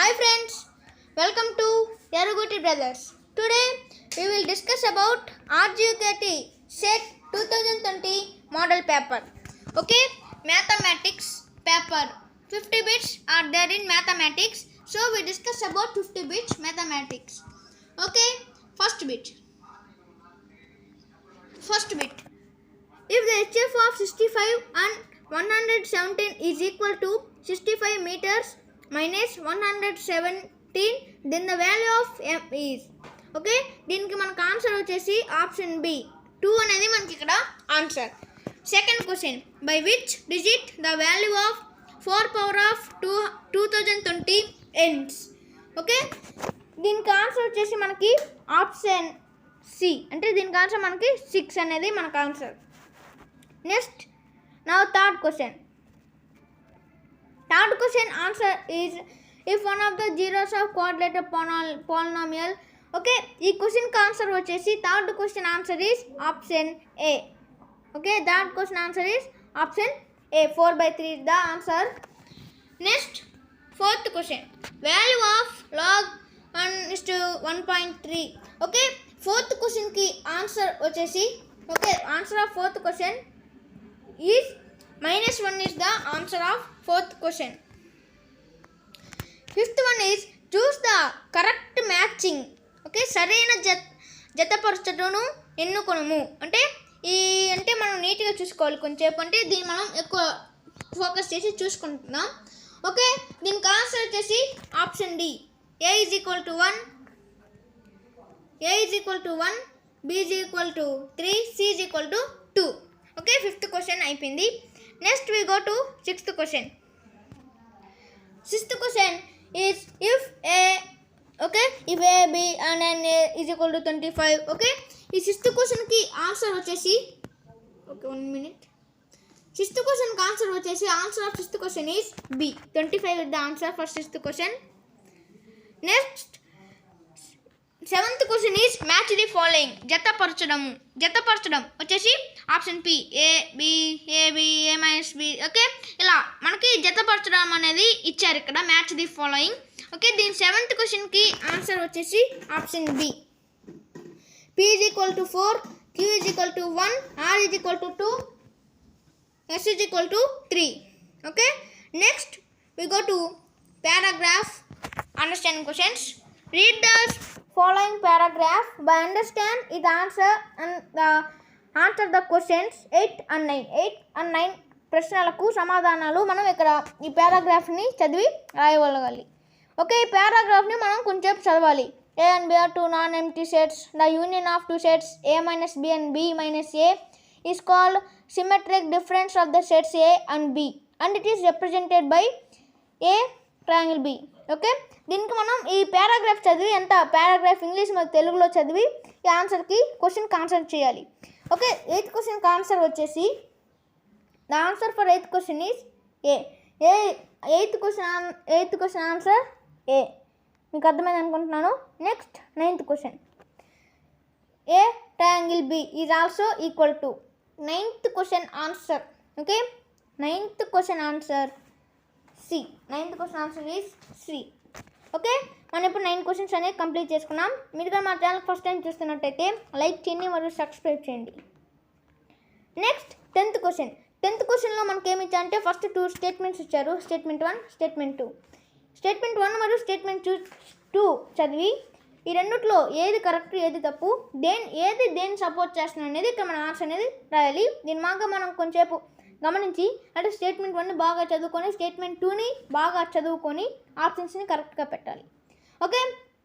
Hi friends, welcome to Yarugoti Brothers. Today we will discuss about RGUKT SET 2020 model paper. Okay, mathematics paper. 50 bits are there in mathematics. So we discuss about 50 bits mathematics. Okay, first bit. If the HF of 65 and 117 is equal to 65 meters minus 117, then the value of M is. Okay, దీనికి మనకు answer వచ్చేసి option B 2 అనేది మనకి ఇక్కడ answer. Second question, by which digit the value of 4 power of 2020 ends. Okay, దీనికి answer వచ్చేసి మనకి option C, అంటే దీనికి ఆన్సర్ మనకి 6 అనేది మనకు answer. Next, now third question answer is if one of the zeros of quadrilateral polynomial. Okay, ఈ question కి ఆన్సర్ వచ్చేసి third question answer is option A. Okay, that question answer is option A. 4/3 is the answer. Next, fourth question, value of log 1:1.3. Okay, fourth question కి answer వచ్చేసి okay, answer of fourth question is -1 is the answer of fourth question. Fifth one is choose the correct matching. Okay, సరైన జతపరచటను ఎన్నుకొనుము. అంటే మనం నీట్గా చూసుకోవాలి కొంచెంసేపు, అంటే దీన్ని మనం ఎక్కువ ఫోకస్ చేసి చూసుకుంటున్నాం. ఓకే, దీనికి ఆన్సర్ వచ్చేసి option D, A is equal to 1, B is equal to 3, C is equal to 2. Okay, fifth question అయిపోయింది. Next we go to sixth question. Sixth question is if A, okay, if A, B and N is equal to 25. Okay, ఈ sixth క్వశ్చన్కి answer వచ్చేసి okay 1 minute. Sixth క్వశ్చన్కి answer వచ్చేసి answer of sixth question is B. 25 is the answer for sixth question. Next seventh question is match the following. జతపరచడం వచ్చేసి option P, AB, A-B. Okay, ఇలా మనకి జతపరచడం అనేది ఇచ్చారు ఇక్కడ, మ్యాచ్ ది ఫాలోయింగ్. ఓకే, దీని సెవెంత్ క్వశ్చన్కి ఆన్సర్ వచ్చేసి option B. P is equal to 4, Q is equal to 1, R is equal to 2, S is equal to 3. Okay, next we go to paragraph understanding questions. Read the following paragraph by understand its answer and answer the questions 8 and 9. 8 and 9 ప్రశ్నలకు సమాధానాలు మనం ఇక్కడ ఈ పారాగ్రాఫ్ని చదివి రాయగలగాలి. Okay, ఈ పారాగ్రాఫ్ని మనం కొంచెం చదవాలి. A and B are two non-empty sets. The union of two sets A minus B and B minus A is called symmetric difference of the sets A and B, and it is represented by A triangle B. Okay, దీనికి మనం ఈ paragraph చదివి paragraph English మరియు తెలుగులో చదివి ఈ ఆన్సర్కి క్వశ్చన్కి answer చేయాలి. ఓకే, ఎయిత్ క్వశ్చన్కి ఆన్సర్ వచ్చేసి the answer for eighth question is A. Eighth question answer A. మీకు అర్థమైంది అనుకుంటున్నాను. Next ninth question, A triangle B is also equal to. Ninth question answer, okay, ninth question answer C. Ninth question answer is C. Okay, మనం ఇప్పుడు 9 questions అనేవి complete చేసుకున్నాం. మీరు కూడా మా ఛానల్ ఫస్ట్ టైం చూస్తున్నట్టయితే లైక్ చేయండి మరియు సబ్స్క్రైబ్ చేయండి. Next 10th question. 10th క్వశ్చన్లో మనకి ఏమి ఇచ్చారంటే ఫస్ట్ 2 స్టేట్మెంట్స్ ఇచ్చారు, స్టేట్మెంట్ 1, స్టేట్మెంట్ 2. స్టేట్మెంట్ 1 మరియు స్టేట్మెంట్ 2 చదివి ఈ రెండిట్లో ఏది కరెక్ట్ ఏది తప్పు, ఏది దేన్ని సపోర్ట్ చేస్తుంది అనేది ఇక్కడ మన ఆన్సర్ అనేది రాయాలి. దీని మాగా మనం కొంచెంసేపు గమనించి అంటే స్టేట్మెంట్ 1ని బాగా చదువుకొని స్టేట్మెంట్ 2ని బాగా చదువుకొని ఆప్షన్స్ని కరెక్ట్గా పెట్టాలి. Okay,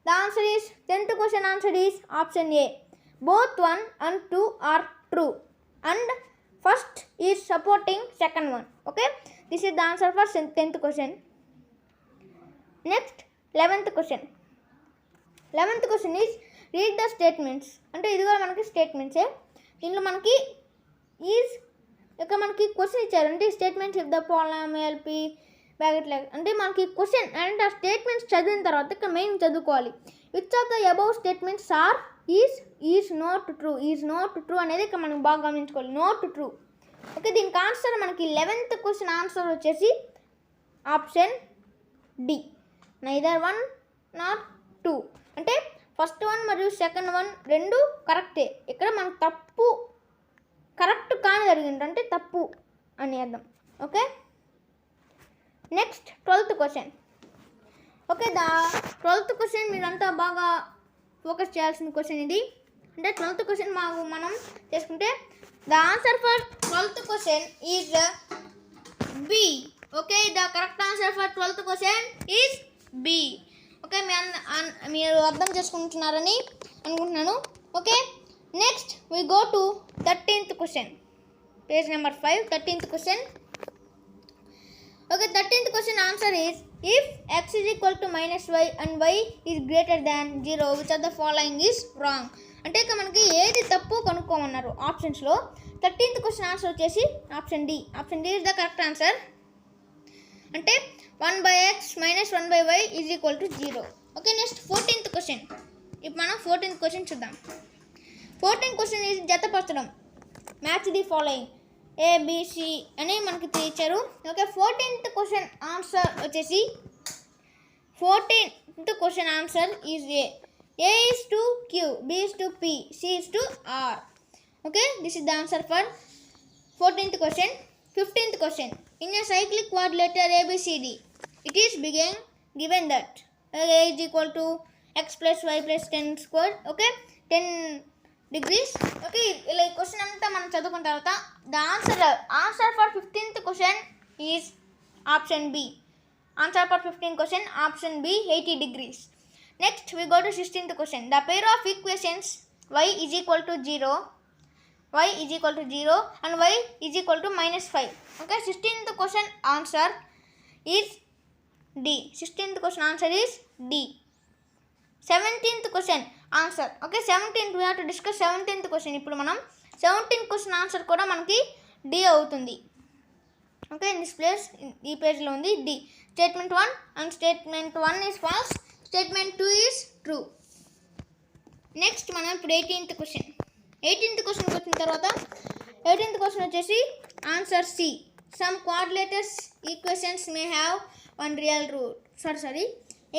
the answer is 10th question answer is option A. Both 1 and 2 are true and first is supporting second one. Okay, this is the answer for 10th question. Next 11th question. 11th question is read the statements. అంటే ఇది కూడా మనకి స్టేట్మెంట్సే. దీనిలో మనకి is ఇక్కడ మనకి question ఇచ్చారు, అంటే statements if the polynomial P bracket like, అంటే మనకి క్వశ్చన్ అంటే ఆ స్టేట్మెంట్స్ చదివిన తర్వాత ఇక్కడ మెయిన్ చదువుకోవాలి. Which of the above statements are is not true అనేది ఇక్కడ మనం బాగా గమనించుకోవాలి. Not true. ఓకే, దీనికి ఆన్సర్ మనకి 11th క్వశ్చన్ ఆన్సర్ వచ్చేసి ఆప్షన్ డి. neither 1 nor 2. అంటే ఫస్ట్ వన్ మరియు సెకండ్ వన్ రెండు కరెక్టే. ఇక్కడ మనకు తప్పు కరెక్ట్ కాని జరిగింది అంటే తప్పు అని అర్థం. Okay, next 12th question. Okay, 12th question మీరంతా బాగా ఫోకస్ చేయాల్సిన క్వశ్చన్ ఇది. అంటే 12th క్వశ్చన్ మనం చేసుకుంటే the answer for 12th question is B. Okay, the correct answer for 12th question is B. Okay, మీరు అర్థం చేసుకుంటున్నారని అనుకుంటున్నాను. Okay, next we go to 13th question, page number 5, 13th question. Okay, 13th question answer is if x is equal to minus y and y is greater than 0, which of the following is wrong. అంటే ఇక మనకి ఏది తప్పు కనుక్కోమన్నారు ఆప్షన్స్లో. 13th question answer వచ్చేసి option D. Option D is the correct answer. అంటే 1/x minus 1/y is equal to 0. Okay, next 14th question. ఇప్పుడు మనం 14th క్వశ్చన్ చూద్దాం. 14th క్వశ్చన్ ఈజ్ జతపరచడం. మ్యాచ్ ది ఫాలోయింగ్ ఏబిసి అని మనకి ఇచ్చారు. ఓకే, 14th క్వశ్చన్ ఆన్సర్ వచ్చేసి 14th question answer is A is to Q, B is to P, C is to R. Okay, this is the answer for 14th question. 15th question. In a cyclic quadrilateral ABCD it is given that a is equal to x plus y plus 10 square. Okay, 10 degrees. Okay, ఇలా ఈ question అంతా మనం చదువుకున్న తర్వాత the answer for 15th question is option B. Answer for 15th question option B 80 degrees. Next we go to 16th question. The pair of equations y is equal to 0 and y is equal to -5. Okay, 16th question answer is D. 16th question answer is D. 17th question answer. Okay, 17th we have to discuss 17th question. ఇప్పుడు మనం 17th question answer కూడా మనకి D అవుతుంది. Okay, in this place ఈ పేజ్లో ఉంది D. Statement 1 and statement 1 is false, statement 2 is true. Next మనం ఇప్పుడు 18th క్వశ్చన్. 18th క్వశ్చన్కి వచ్చిన తర్వాత 18th క్వశ్చన్ వచ్చేసి answer C. Some quadrilateral equations may have one real root. Sorry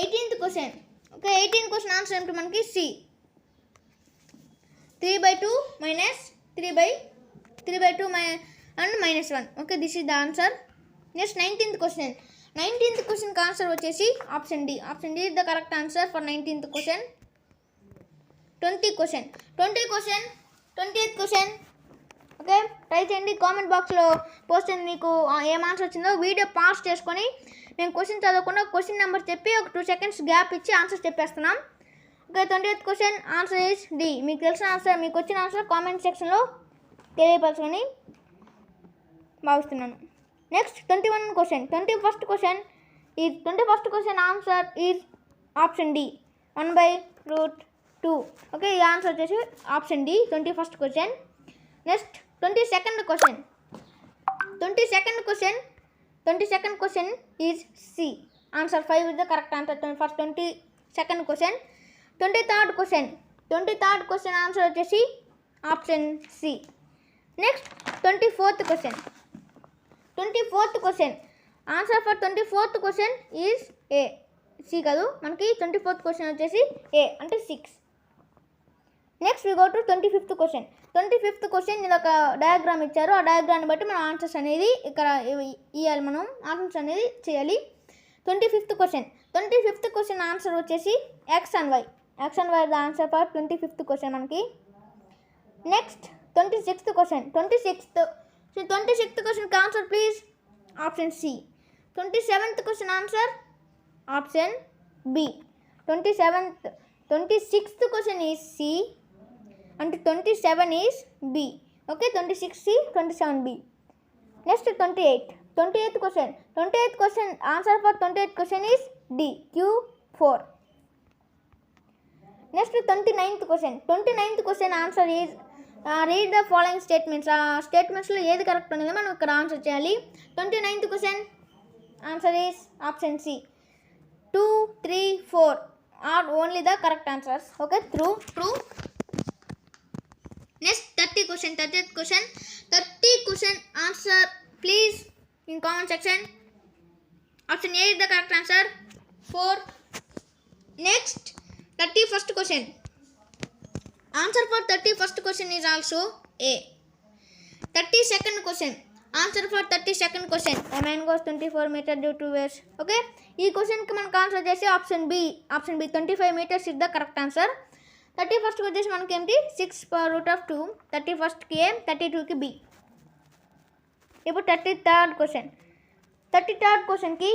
18th question. Okay, 18th question answer అంటే మనకి C. 3/2 minus 3/2 and -1. ఓకే, this is the answer. Next 19th question. 19th క్వశ్చన్కి answer వచ్చేసి option D. Option D is the correct answer for 19th question. 20th question. 20th question. Okay, try చేయండి. Comment బాక్స్లో post చేయండి మీకు ఏం answer వచ్చిందో. Video pass చేసుకొని నేను క్వశ్చన్ చదవకుండా క్వశ్చన్ నెంబర్ చెప్పి ఒక 2 seconds గ్యాప్ ఇచ్చి ఆన్సర్ చెప్పేస్తున్నాం. Okay, 20th question answer is D. మీకు తెలిసిన ఆన్సర్, మీకు వచ్చిన ఆన్సర్ కామెంట్ సెక్షన్లో తెలియపరచుకొని భావిస్తున్నాను. Next 21 question. 21st question answer is option D 1/√2. Okay, ఈ ఆన్సర్ వచ్చేసి option D 21st question. Next 22nd question. 22nd question is C. Answer 5 is the correct answer for 22nd question. 23rd question answer వచ్చేసి option C. Next 24th question answer for 24th question is A. C కాదు, మనకి 24th question వచ్చేసి A అంటే 6. Next we go to 25th question. 25th question ఇది ఒక diagram ఇచ్చారు. ఆ డయాగ్రామ్ని బట్టి మనం ఆన్సర్స్ అనేది ఇక్కడ ఇవ్వాలి. మనం ఆన్సర్స్ అనేది చేయాలి. 25th క్వశ్చన్ ఆన్సర్ వచ్చేసి X and Y the answer for 25th question మనకి. Next 26th question. 26th క్వశ్చన్కి answer please option C. 27th question answer option B. 26th question is C and 27 is B. Okay, 26 C, 27 B. Next 28th question. 28th question answer for 28th question is D, Q4. Next 29th question. 29th question answer is read the following statements. Statements lo ఏది correct అనేది మనం ఇక్కడ answer చేయాలి. 29th question answer is option C. 2, 3, 4 are only the correct answers. Okay, true. Next 30th question answer please in comment section. Option A is the correct answer. Next, 31st question. Answer for 31st question is also A. 32nd question. Answer for 32nd question. A man goes 24 meters due to waste. Okay. ఈ క్వశ్చన్కి మనకు answer వచ్చేసి option B 25 meters is the correct answer. 31st వచ్చేసి మనకి ఏంటి 6/√2. 31st ఏ 32కి B. ఇప్పుడు 33rd question. 33rd క్వశ్చన్కి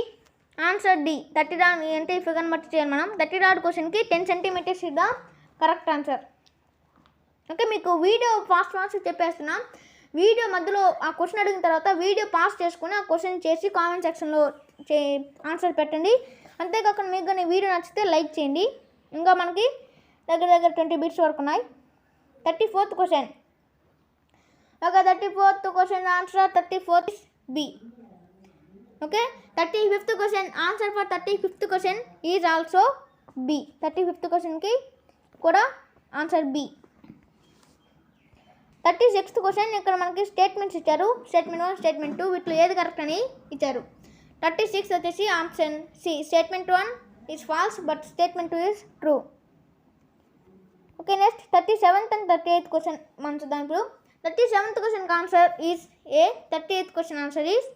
answer D. 33 అంటే ఈ ఫిగర్ని బట్టి చేయాలి మనం. 33rd క్వశ్చన్కి 10 centimeters is the correct answer. Okay, మీకు వీడియో ఫాస్ట్ చెప్పేస్తున్నా. వీడియో మధ్యలో ఆ క్వశ్చన్ అడిగిన తర్వాత వీడియో పాస్ చేసుకుని ఆ క్వశ్చన్ చేసి కామెంట్ సెక్షన్లో ఆన్సర్ పెట్టండి. అంతేకాకుండా మీకు కానీ వీడియో నచ్చితే లైక్ చేయండి. ఇంకా మనకి దగ్గర 20 bits వరకు ఉన్నాయి. 34th question. Okay, 34th question answer 34th B. Okay, 35th question answer for 35th question is also B. 35th క్వశ్చన్కి కూడా ఆన్సర్ బి. 36th question. ఇక్కడ మనకి స్టేట్మెంట్స్ ఇచ్చారు. స్టేట్మెంట్ 1, స్టేట్మెంట్ 2 వీటిలో ఏది కరెక్ట్ అని ఇచ్చారు. 36 వచ్చేసి option C. Statement 1 is false but statement 2 is true. Okay, next 37th and 38th question మనం చూద్దాం ఇప్పుడు. 37th క్వశ్చన్కి answer is A. 38th question answer is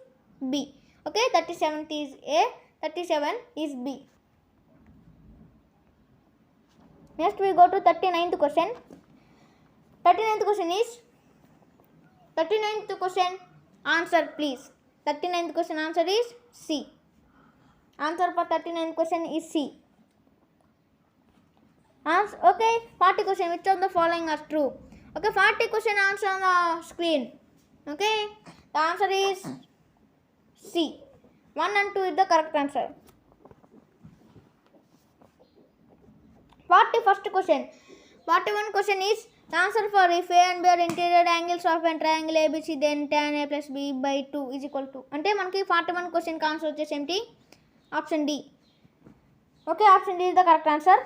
B. Okay, 37th is A, 37 is B. Next we go to 39th question. 39th question is 39th question answer please. 39th question answer is C. Answer for 39th question is C. Okay, 40 question. Which of the following are true? Okay, 40 question answer on the screen. Okay, the answer is C. 1 and 2 is the correct answer. 41st question. 41 question is the answer for if A and B are interior angles of a triangle ABC, then tan A plus B by 2 is equal to. అంటే మనకి 41 క్వశ్చన్కి answer వచ్చేసి ఏంటి? Option D. Okay, option D is the correct answer.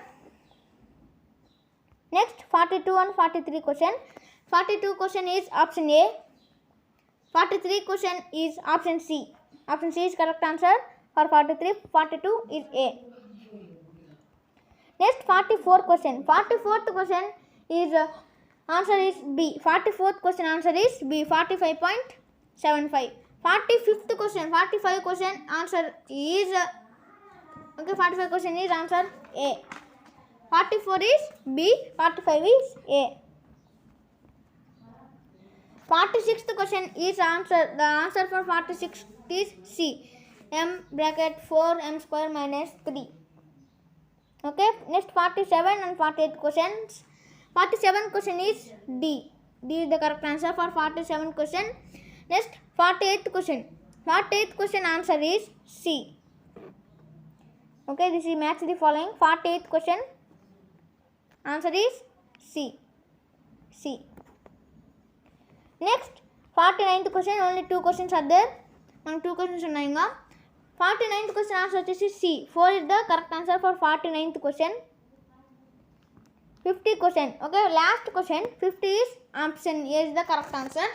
Next 42 and 43 question. 42 question is option A. 43 question is option C. Option C is correct answer for 43. 42 is A. Next 44 question. 44th question is answer is B. 44th question answer is B. 45.75. 45th question. 45 question answer is okay. 45 question is answer A. 44 is B. 45 is A. 46th question is answer. The answer for 46 is C. M bracket 4 m square minus 3. Okay. Next 47 and 48 questions. 47th question is D. D is the correct answer for 47th question. Next 48th question. 48th question answer is C. Okay, this is match the following. 48th question answer is C. C. Next 49th question. Only 2 questions are there. Only 2 questions ఉన్నాయి ఇంకా. 49th question answer వచ్చేసి C. 4 is the correct answer for 49th question. 50 question. Okay, last question 50 is option A is the correct answer.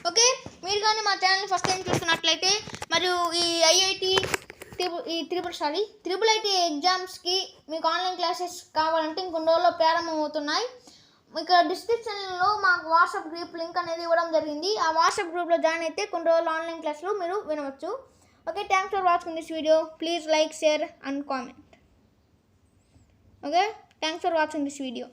Okay, మీరు కానీ మా channel first time చూస్తున్నట్లయితే మరియు ఈ triple IT ఎగ్జామ్స్కి మీకు ఆన్లైన్ క్లాసెస్ కావాలంటే ఇంకొన్ని రోజుల్లో ప్రారంభం అవుతున్నాయి. ఇక్కడ డిస్క్రిప్షన్లో మాకు వాట్సాప్ గ్రూప్ లింక్ అనేది ఇవ్వడం జరిగింది. ఆ వాట్సాప్ గ్రూప్లో జాయిన్ అయితే కొన్ని రోజులు ఆన్లైన్ క్లాస్లో మీరు వినవచ్చు. Okay, thanks for watching this video. Please like, share and comment. Okay, thanks for watching this video.